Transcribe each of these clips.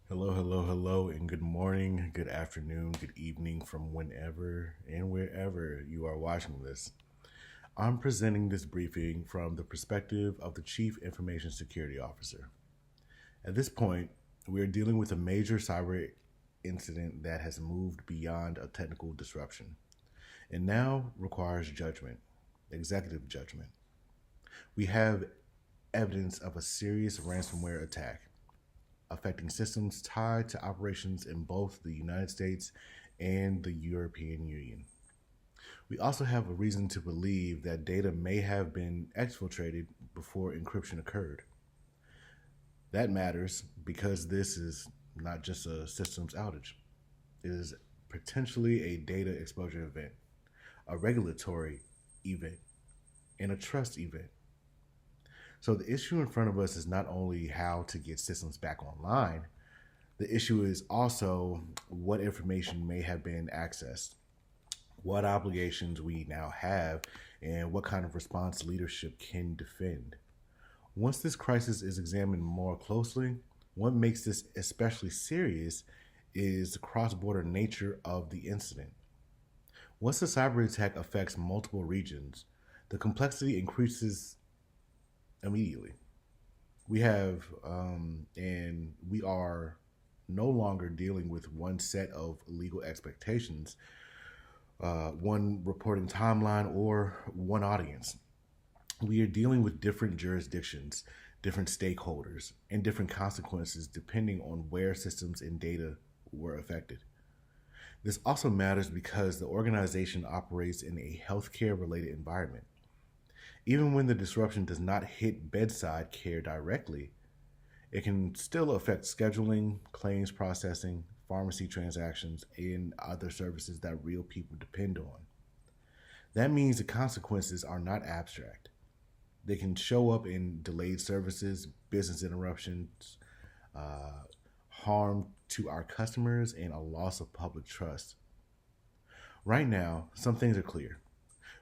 Hello, hello, hello, and good morning, good afternoon, good evening from whenever and wherever you are watching this. I'm presenting this briefing from the perspective of the Chief Information Security Officer. At this point, we are dealing with a major cyber incident that has moved beyond a technical disruption and now requires judgment, executive judgment. We have evidence of a serious ransomware attack affecting systems tied to operations in both the United States and the European Union. We also have a reason to believe that data may have been exfiltrated before encryption occurred. That matters because this is not just a systems outage, it is potentially a data exposure event, a regulatory event, and a trust event. So the issue in front of us is not only how to get systems back online, the issue is also what information may have been accessed, what obligations we now have, and what kind of response leadership can defend. Once this crisis is examined more closely, what makes this especially serious is the cross-border nature of the incident. Once the cyber attack affects multiple regions, the complexity increases immediately. And we are no longer dealing with one set of legal expectations, one reporting timeline, or one audience. We are dealing with different jurisdictions, different stakeholders, and different consequences depending on where systems and data were affected. This also matters because the organization operates in a healthcare related environment. Even when the disruption does not hit bedside care directly, it can still affect scheduling, claims processing, pharmacy transactions, and other services that real people depend on. That means the consequences are not abstract. They can show up in delayed services, business interruptions, harm to our customers, and a loss of public trust. Right now, some things are clear.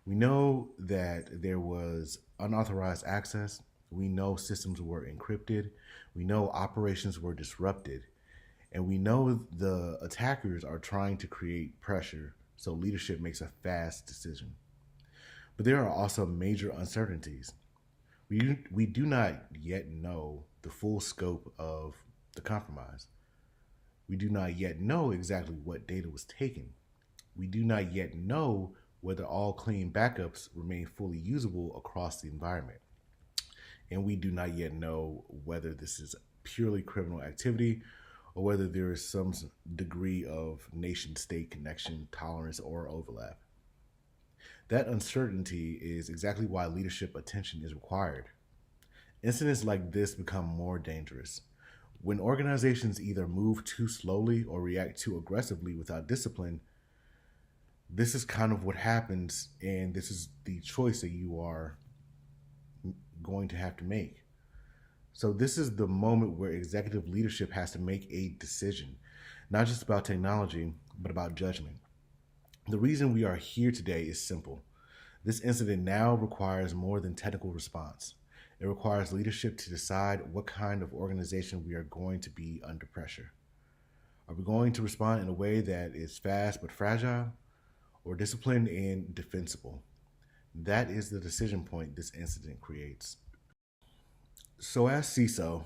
We know that there was unauthorized access. We know systems were encrypted. We know operations were disrupted. And we know the attackers are trying to create pressure so leadership makes a fast decision. But there are also major uncertainties. We do not yet know the full scope of the compromise. We do not yet know exactly what data was taken. We do not yet know whether all clean backups remain fully usable across the environment. And we do not yet know whether this is purely criminal activity or whether there is some degree of nation state connection, tolerance, or overlap. That uncertainty is exactly why leadership attention is required. Incidents like this become more dangerous when organizations either move too slowly or react too aggressively without discipline. This is kind of what happens, and this is the choice that you are going to have to make. So, this is the moment where executive leadership has to make a decision, not just about technology, but about judgment. The reason we are here today is simple. This incident now requires more than technical response. It requires leadership to decide what kind of organization we are going to be under pressure. Are we going to respond in a way that is fast but fragile, or disciplined and defensible? That is the decision point this incident creates. So, as CISO,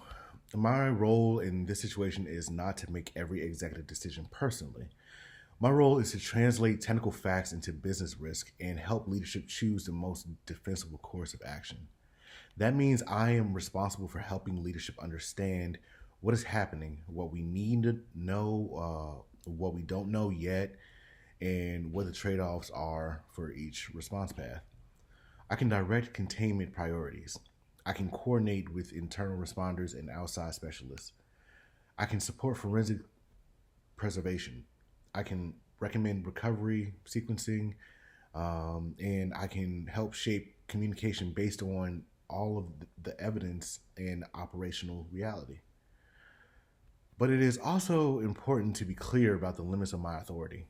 my role in this situation is not to make every executive decision personally. My role is to translate technical facts into business risk and help leadership choose the most defensible course of action. That means I am responsible for helping leadership understand what is happening, what we need to know, what we don't know yet, and what the trade offs are for each response path. I can direct containment priorities. I can coordinate with internal responders and outside specialists. I can support forensic preservation. I can recommend recovery sequencing, and I can help shape communication based on all of the evidence and operational reality. But it is also important to be clear about the limits of my authority.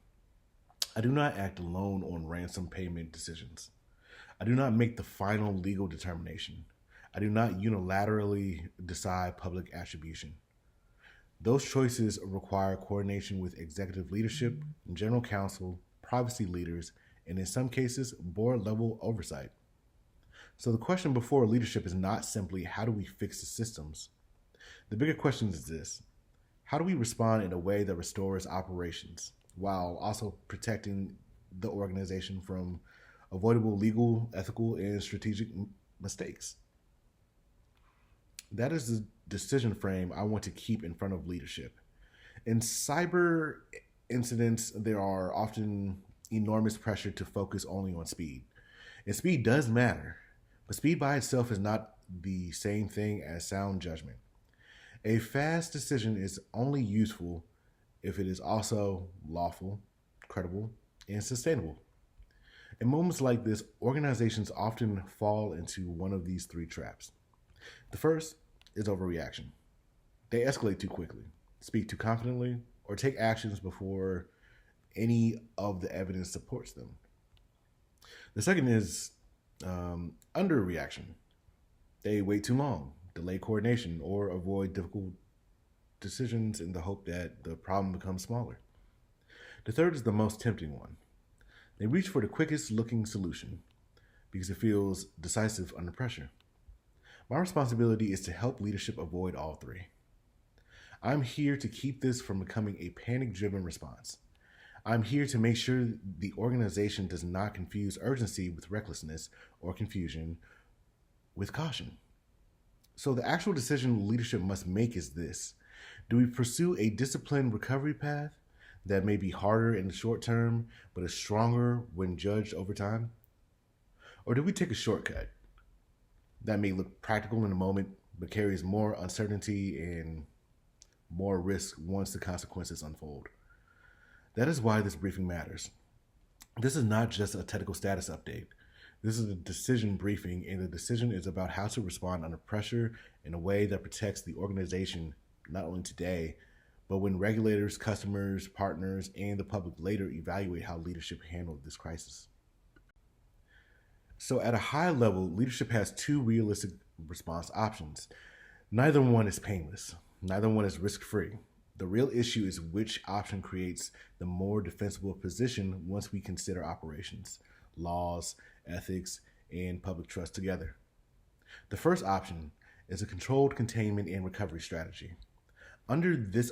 I do not act alone on ransom payment decisions. I do not make the final legal determination. I do not unilaterally decide public attribution. Those choices require coordination with executive leadership, general counsel, privacy leaders, and in some cases, board level oversight. So the question before leadership is not simply how do we fix the systems? The bigger question is this: how do we respond in a way that restores operations while also protecting the organization from avoidable legal, ethical, and strategic mistakes? That is the decision frame I want to keep in front of leadership. In cyber incidents, there are often enormous pressure to focus only on speed. And speed does matter, but speed by itself is not the same thing as sound judgment. A fast decision is only useful if it is also lawful, credible, and sustainable. In moments like this, organizations often fall into one of these three traps. The first is overreaction. They escalate too quickly, speak too confidently, or take actions before any of the evidence supports them. The second is underreaction. They wait too long, delay coordination, or avoid difficult decisions in the hope that the problem becomes smaller. The third is the most tempting one. They reach for the quickest looking solution because it feels decisive under pressure. My responsibility is to help leadership avoid all three. I'm here to keep this from becoming a panic driven response. I'm here to make sure the organization does not confuse urgency with recklessness or confusion with caution. So, the actual decision leadership must make is this: do we pursue a disciplined recovery path that may be harder in the short term but is stronger when judged over time? Or do we take a shortcut that may look practical in the moment but carries more uncertainty and more risk once the consequences unfold? That is why this briefing matters. This is not just a technical status update. This is a decision briefing, and the decision is about how to respond under pressure in a way that protects the organization not only today, but when regulators, customers, partners, and the public later evaluate how leadership handled this crisis. So, at a high level, leadership has two realistic response options. Neither one is painless, neither one is risk free. The real issue is which option creates the more defensible position once we consider operations, laws, ethics, and public trust together. The first option is a controlled containment and recovery strategy. Under this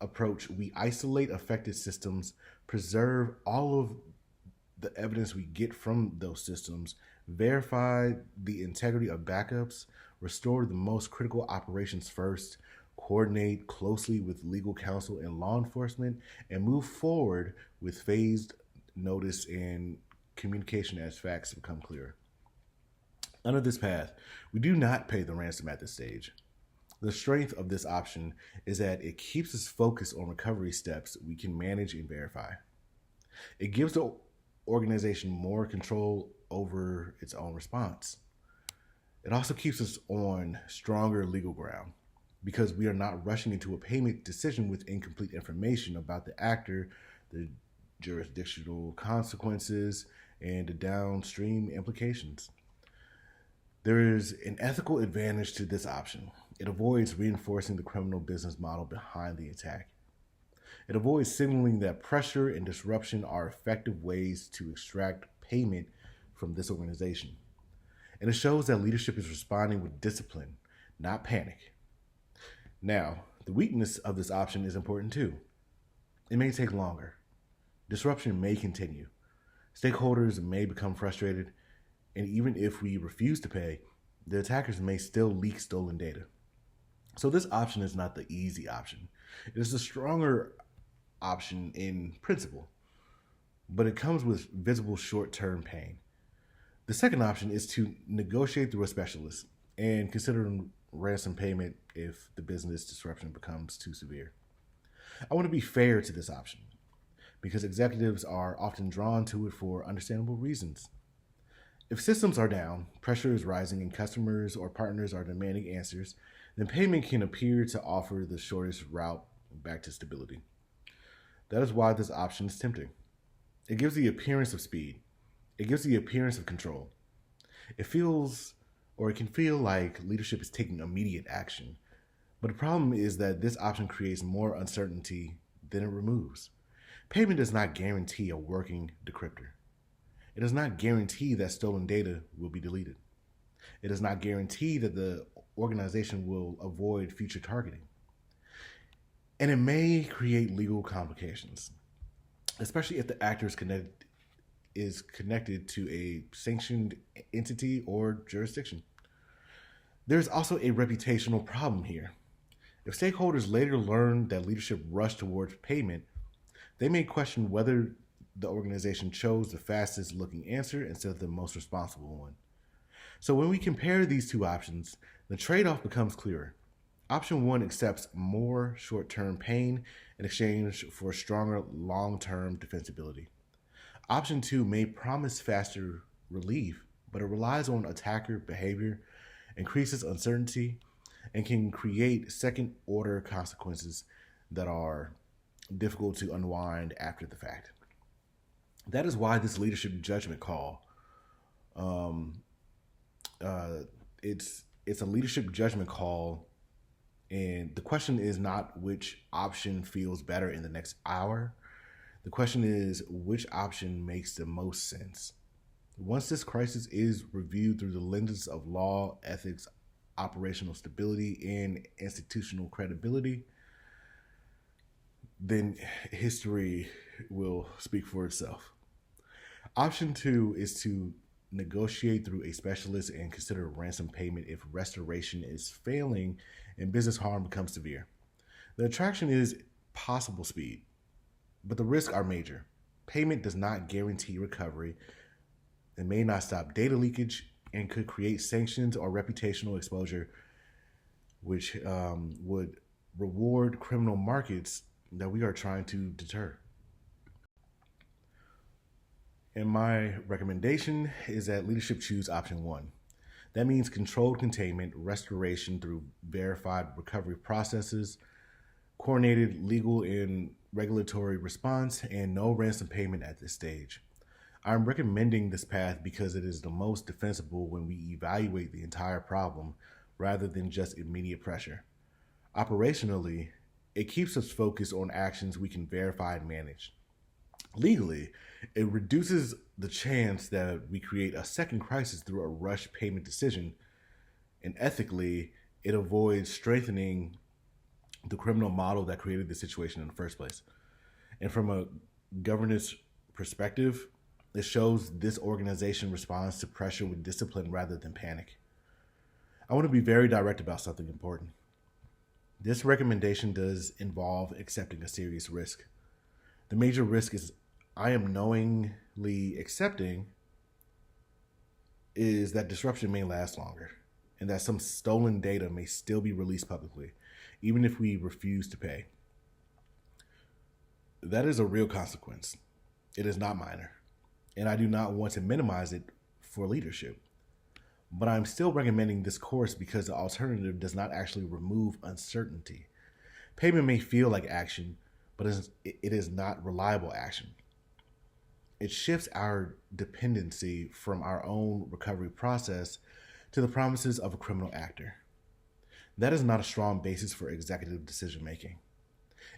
approach, we isolate affected systems, preserve all of the evidence we get from those systems, verify the integrity of backups, restore the most critical operations first, coordinate closely with legal counsel and law enforcement, and move forward with phased notice and communication as facts become clearer. Under this path, we do not pay the ransom at this stage. The strength of this option is that it keeps us focused on recovery steps we can manage and verify. It gives the organization more control over its own response. It also keeps us on stronger legal ground because we are not rushing into a payment decision with incomplete information about the actor, the jurisdictional consequences, and the downstream implications. There is an ethical advantage to this option. It avoids reinforcing the criminal business model behind the attack. It avoids signaling that pressure and disruption are effective ways to extract payment from this organization. And it shows that leadership is responding with discipline, not panic. Now, the weakness of this option is important too. It may take longer. Disruption may continue. Stakeholders may become frustrated, and even if we refuse to pay, the attackers may still leak stolen data. So this option is not the easy option. It is the stronger option in principle, but it comes with visible short-term pain. The second option is to negotiate through a specialist and consider ransom payment if the business disruption becomes too severe. I want to be fair to this option because executives are often drawn to it for understandable reasons. If systems are down, pressure is rising, and customers or partners are demanding answers, then payment can appear to offer the shortest route back to stability. That is why this option is tempting. It gives the appearance of speed. It gives the appearance of control. It can feel like leadership is taking immediate action, But the problem is that this option creates more uncertainty than it removes. Payment does not guarantee a working decryptor. It does not guarantee that stolen data will be deleted. It does not guarantee that the organization will avoid future targeting. And it may create legal complications, especially if the actor is connected to a sanctioned entity or jurisdiction. There's also a reputational problem here. If stakeholders later learn that leadership rushed towards payment, they may question whether the organization chose the fastest looking answer instead of the most responsible one. So when we compare these two options, the trade off becomes clearer. Option one accepts more short term pain in exchange for stronger long term defensibility. Option two may promise faster relief, but it relies on attacker behavior, increases uncertainty, and can create second order consequences that are difficult to unwind after the fact. That is why this leadership judgment call, um, it's a leadership judgment call, and the question is not which option feels better in the next hour. The question is which option makes the most sense. Once this crisis is reviewed through the lenses of law, ethics, operational stability, and institutional credibility, then history will speak for itself. Option two is to negotiate through a specialist and consider ransom payment if restoration is failing and business harm becomes severe. The attraction is possible speed, but the risks are major. Payment does not guarantee recovery. It may not stop data leakage and could create sanctions or reputational exposure, which would reward criminal markets that we are trying to deter. And my recommendation is that leadership choose option one. That means controlled containment, restoration through verified recovery processes, coordinated legal and regulatory response, and no ransom payment at this stage. I'm recommending this path because it is the most defensible when we evaluate the entire problem rather than just immediate pressure. Operationally, it keeps us focused on actions we can verify and manage. Legally, it reduces the chance that we create a second crisis through a rush payment decision. And ethically, it avoids strengthening the criminal model that created the situation in the first place. And from a governance perspective, it shows this organization responds to pressure with discipline rather than panic. I want to be very direct about something important. This recommendation does involve accepting a serious risk. The major risk is I am knowingly accepting is that disruption may last longer and that some stolen data may still be released publicly, even if we refuse to pay. That is a real consequence. It is not minor, and I do not want to minimize it for leadership. But I'm still recommending this course because the alternative does not actually remove uncertainty. Payment may feel like action, but it is not reliable action. It shifts our dependency from our own recovery process to the promises of a criminal actor. That is not a strong basis for executive decision making.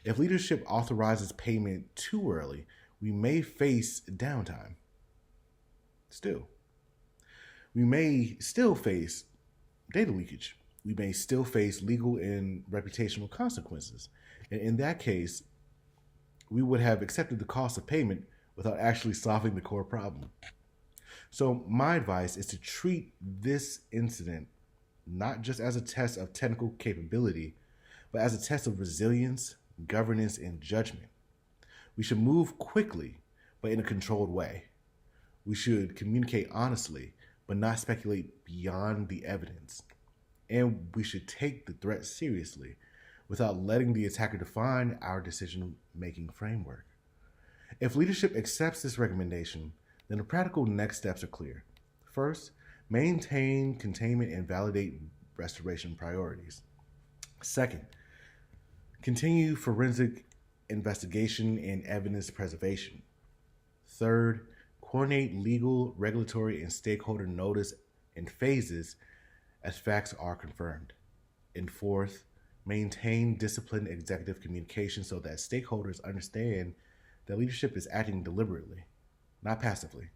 If leadership authorizes payment too early, we may face downtime. Still, we may still face data leakage. We may still face legal and reputational consequences. And in that case, we would have accepted the cost of payment without actually solving the core problem. So, my advice is to treat this incident not just as a test of technical capability, but as a test of resilience, governance, and judgment. We should move quickly, but in a controlled way. We should communicate honestly, but not speculate beyond the evidence. And we should take the threat seriously without letting the attacker define our decision making framework. If leadership accepts this recommendation, then the practical next steps are clear. First, maintain containment and validate restoration priorities. Second, continue forensic investigation and evidence preservation. Third, coordinate legal, regulatory, and stakeholder notice and phases as facts are confirmed. And fourth, Maintain disciplined executive communication so that stakeholders understand that leadership is acting deliberately, not passively.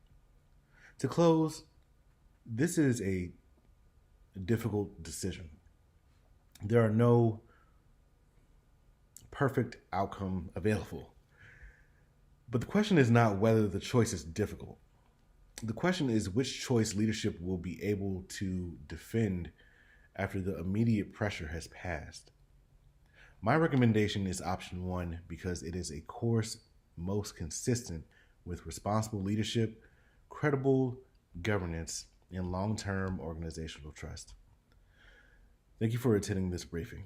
To close, this is a difficult decision. There are no perfect outcome available. But the question is not whether the choice is difficult. The question is which choice leadership will be able to defend after the immediate pressure has passed. My recommendation is option one because it is a course most consistent with responsible leadership, credible governance, and long-term organizational trust. Thank you for attending this briefing.